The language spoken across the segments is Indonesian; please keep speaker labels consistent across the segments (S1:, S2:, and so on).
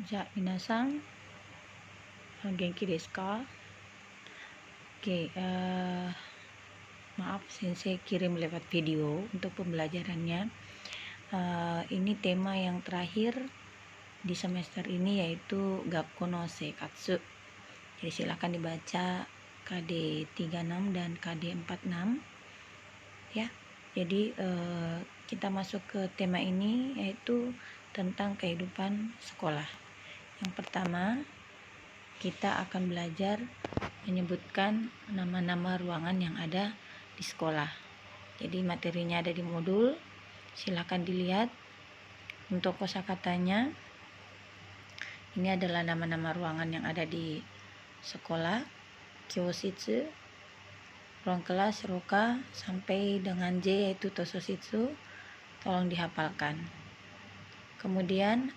S1: じゃあ皆さん元気desu ka? Oke, maaf sensei kirim lewat video untuk pembelajarannya. Ini tema yang terakhir di semester ini, yaitu Gakko no Seikatsu. Jadi silakan dibaca KD 36 dan KD 46 ya. Jadi kita masuk ke tema ini, yaitu tentang kehidupan sekolah. Yang pertama, kita akan belajar menyebutkan nama-nama ruangan yang ada di sekolah. Jadi materinya ada di modul, silakan dilihat. Untuk kosakatanya, ini adalah nama-nama ruangan yang ada di sekolah. Kyoshitsu, ruang kelas, roka, sampai dengan J yaitu tososhitsu, tolong dihafalkan. Kemudian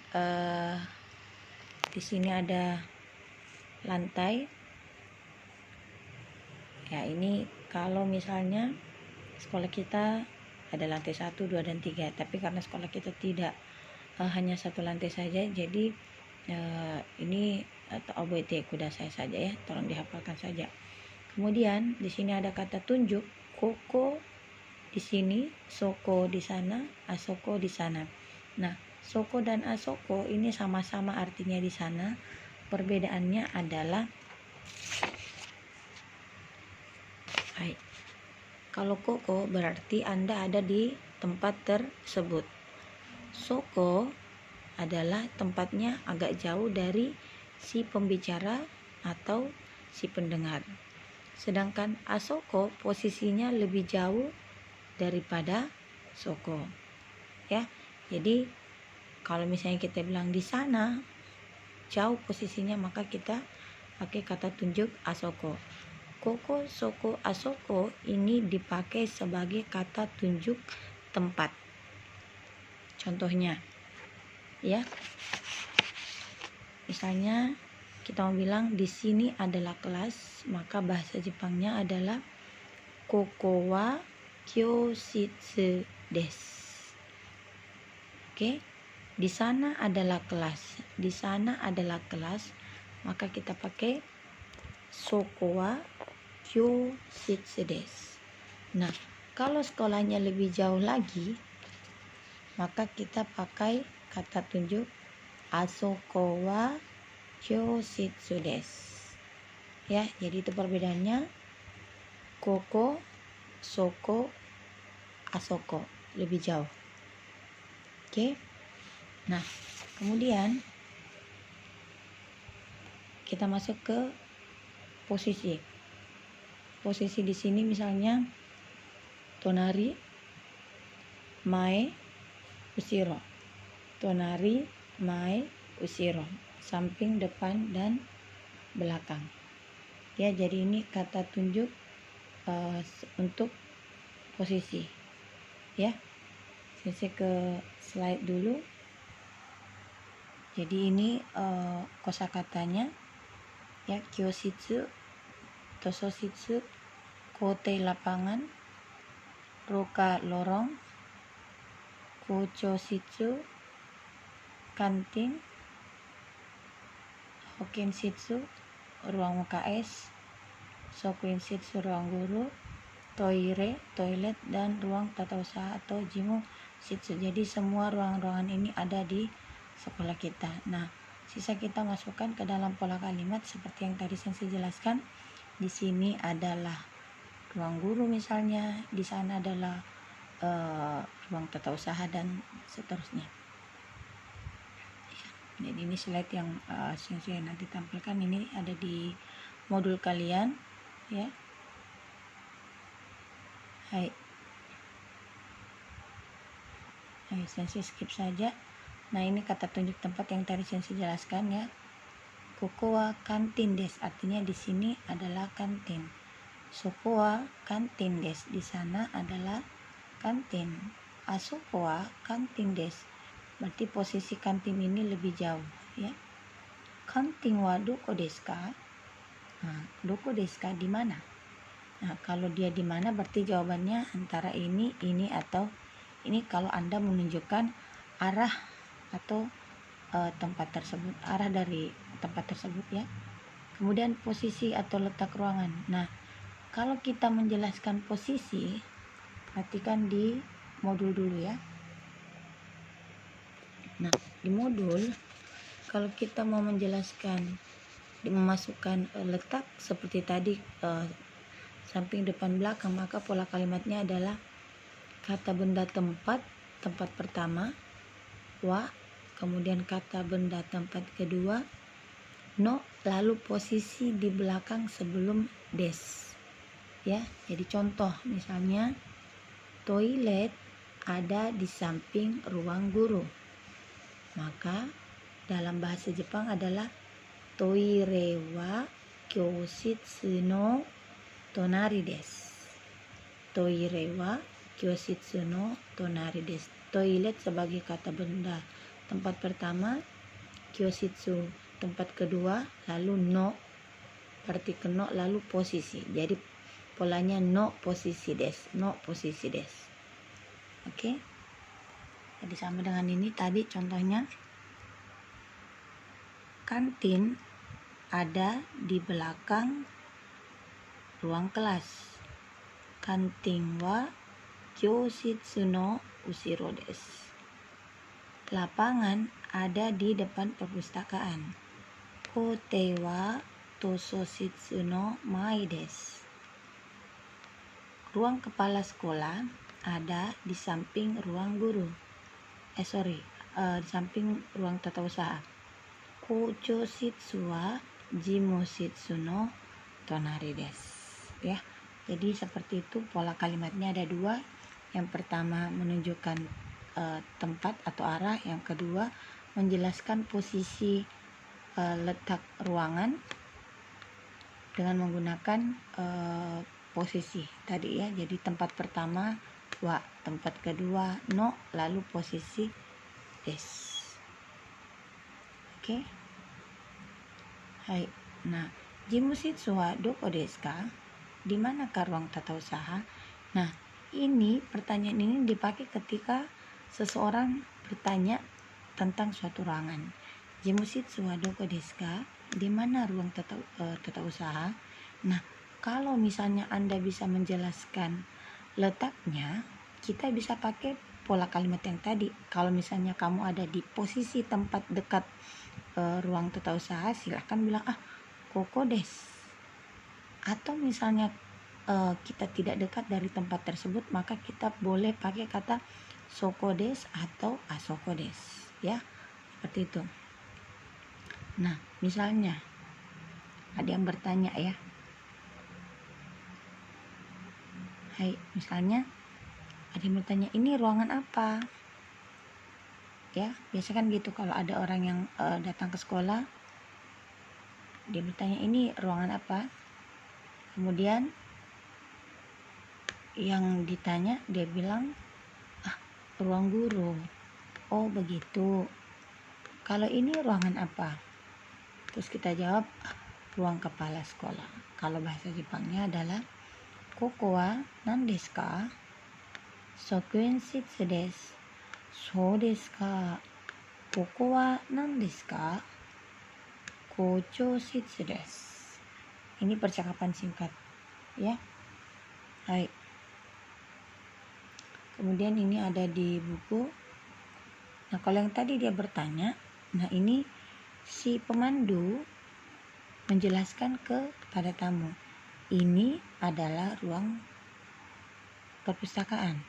S1: di sini ada lantai. Ya, ini kalau misalnya sekolah kita ada lantai 1, 2, dan 3, tapi karena sekolah kita tidak hanya satu lantai saja, jadi ini oboite kudasai saja ya, tolong dihafalkan saja. Kemudian di sini ada kata tunjuk, koko di sini, soko di sana, asoko di sana. Nah, soko dan asoko ini sama-sama artinya di sana. Perbedaannya adalah kalau koko berarti Anda ada di tempat tersebut. Soko adalah tempatnya agak jauh dari si pembicara atau si pendengar. Sedangkan asoko posisinya lebih jauh daripada soko. Ya. Jadi kalau misalnya kita bilang di sana jauh posisinya, maka kita pakai kata tunjuk asoko. Koko, soko, asoko ini dipakai sebagai kata tunjuk tempat. Contohnya, ya, misalnya kita mau bilang di sini adalah kelas, maka bahasa Jepangnya adalah koko wa kyoshitsu desu. Oke, di sana adalah kelas. Di sana adalah kelas, maka kita pakai soko wa kyoshitsu desu. Nah, kalau sekolahnya lebih jauh lagi, maka kita pakai kata tunjuk asoko wa kyoshitsu desu. Ya, jadi itu perbedaannya. Koko, soko, asoko, lebih jauh. Oke. Nah, kemudian kita masuk ke posisi. Posisi di sini misalnya tonari, mae, ushiro. Tonari, mae, ushiro. Samping, depan, dan belakang. Ya, jadi ini kata tunjuk untuk posisi. Ya. Saya ke slide dulu. Jadi ini kosakatanya. Ya, kyoshitsu, tososhitsu, kotei lapangan, roka lorong, kochoshitsu kantin, hokenshitsu ruang UKS, shokuinshitsu ruang guru, toire toilet, dan ruang tata usaha atau jimu shitsu. Jadi semua ruang-ruangan ini ada di sekolah kita. Nah, sisa kita masukkan ke dalam pola kalimat seperti yang tadi saya jelaskan. Di sini adalah ruang guru misalnya, di sana adalah ruang tata usaha, dan seterusnya. Jadi ini slide yang saya nanti tampilkan, ini ada di modul kalian ya. Hai, saya skip saja. Nah, ini kata tunjuk tempat yang tadi saya jelaskan ya. Koko wa kantin desu, artinya di sini adalah kantin. Soko wa kantin desu, di sana adalah kantin. Asoko wa kantin desu, berarti posisi kantin ini lebih jauh ya. Kantin wa doko desu ka? Nah, doko desu ka di mana? Nah, kalau dia di mana berarti jawabannya antara ini, atau ini kalau Anda menunjukkan arah atau tempat tersebut, arah dari tempat tersebut ya. Kemudian posisi atau letak ruangan. Nah, kalau kita menjelaskan posisi, perhatikan di modul dulu ya. Nah, di modul kalau kita mau menjelaskan, memasukkan letak seperti tadi, samping, depan, belakang, maka pola kalimatnya adalah kata benda tempat pertama wa, kemudian kata benda tempat kedua no, lalu posisi di belakang sebelum des ya. Jadi contoh misalnya toilet ada di samping ruang guru, maka dalam bahasa Jepang adalah toire wa kyoshitsu no tonari desu. Toire wa kyoshitsu no tonari desu. Toilet sebagai kata benda tempat pertama, kyoshitsu tempat kedua, lalu no partikel no, lalu posisi. Jadi polanya no posisi des, no posisi des. Oke. Jadi sama dengan ini tadi contohnya. Kantin ada di belakang ruang kelas. Kantin wa kyoshitsu no usiro desu. Lapangan ada di depan perpustakaan. Kote wa tososhitsu no mai desu. Ruang kepala sekolah ada di samping ruang guru. Di samping ruang tata usaha. Kochoshitsu wa jimoshitsu no tonari desu. Ya. Jadi seperti itu pola kalimatnya ada dua. Yang pertama menunjukkan tempat atau arah, yang kedua menjelaskan posisi letak ruangan dengan menggunakan posisi tadi ya. Jadi tempat pertama wa, tempat kedua no, lalu posisi des. Oke. Hai. Nah, jimoshitsu wa doko desu ka? Di manakah ruang tata usaha? Nah, ini pertanyaan ini dipakai ketika seseorang bertanya tentang suatu ruangan. Jimoshitsu wa doko desu ka? Di mana ruang tata usaha? Nah, kalau misalnya Anda bisa menjelaskan letaknya, kita bisa pakai pola kalimat yang tadi. Kalau misalnya kamu ada di posisi tempat dekat ruang tata usaha, silahkan bilang koko desu. Atau misalnya kita tidak dekat dari tempat tersebut, maka kita boleh pakai kata soko desu atau asoko desu ya, seperti itu. Nah, misalnya ada yang bertanya ya, hai, misalnya ada yang bertanya, ini ruangan apa ya, biasa kan gitu. Kalau ada orang yang datang ke sekolah, dia bertanya ini ruangan apa, kemudian yang ditanya dia bilang ruang guru. Oh begitu. Kalau ini ruangan apa? Terus kita jawab ruang kepala sekolah. Kalau bahasa Jepangnya adalah koko wa nan desu ka? Sokuin shitsu desu. So desu ka? Koko wa nan desu ka? Kocho shitsu desu. Ini percakapan singkat ya. Hai. Kemudian ini ada di buku. Nah, kalau yang tadi dia bertanya, nah ini si pemandu menjelaskan kepada tamu, ini adalah ruang perpustakaan.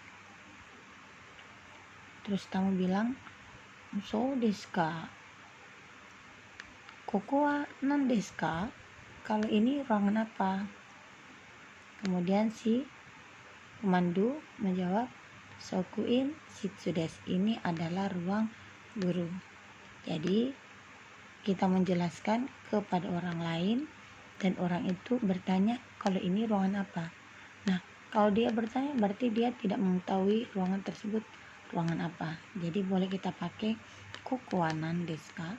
S1: Terus tamu bilang, so desu ka? Koko wa nan desu ka? Kalau ini ruangan apa? Kemudian si pemandu menjawab, sokuin shitsu desu. Ini adalah ruang guru. Jadi kita menjelaskan kepada orang lain dan orang itu bertanya kalau ini ruangan apa. Nah, kalau dia bertanya berarti dia tidak mengetahui ruangan tersebut ruangan apa. Jadi boleh kita pakai koko wa nan desu ka?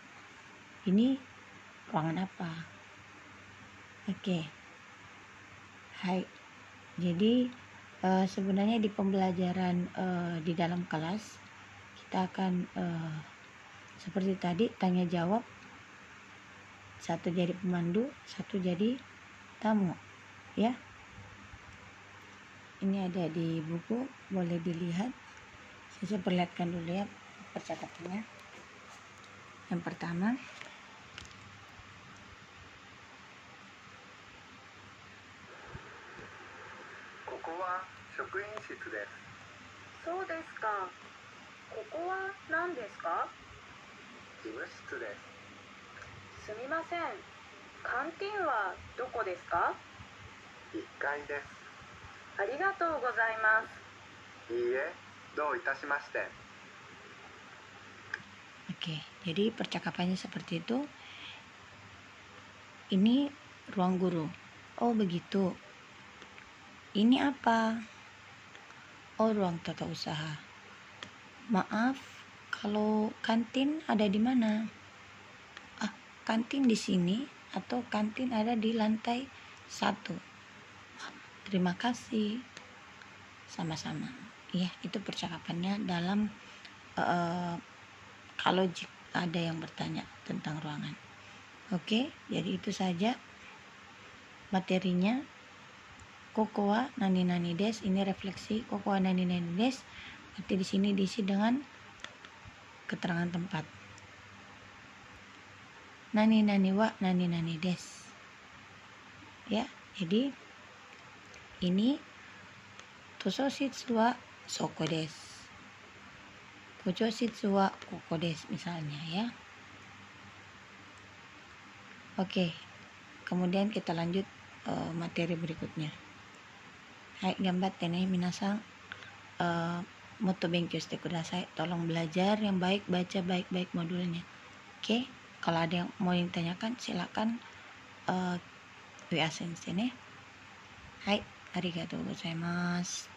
S1: Ini ruangan apa? Oke. Hai. Jadi sebenarnya di pembelajaran di dalam kelas kita akan Seperti tadi tanya jawab, satu jadi pemandu, satu jadi tamu, ya. Ini ada di buku, boleh dilihat. Saya perlihatkan dulu ya percakapannya. Yang pertama,
S2: ここは職員室です。
S3: そうですか。ここは何ですか？
S2: 事務室です。
S3: すみません。カンティンはどこですか
S2: 1階です。
S3: ありがとうございます。
S2: いいえ、どういたしまして。
S1: Oke, jadi percakapannya seperti itu. Ini ruang guru. Oh begitu. Ini apa? Oh, ruang tata usaha. Maaf, kalau kantin ada di mana? Ah, kantin di sini atau kantin ada di lantai 1. Terima kasih. Sama-sama. Ya, itu percakapannya dalam kalau ada yang bertanya tentang ruangan. Oke, jadi itu saja materinya. Koko wa nani nani des, ini refleksi koko wa nani nani des. Berarti di sini diisi dengan keterangan tempat. Nani nani wa nani nani des. Ya, jadi ini tososhitsu wa soko des. Kochoshitsu wa koko des misalnya ya. Oke. Kemudian kita lanjut materi berikutnya. Hai, gambatte ne minasan. Motto benkyou shite kudasai. Tolong belajar yang baik, baca baik-baik modulnya. Oke, kalau ada yang mau ditanyakan silakan WA sensei ne. Hai, arigatou gozaimasu.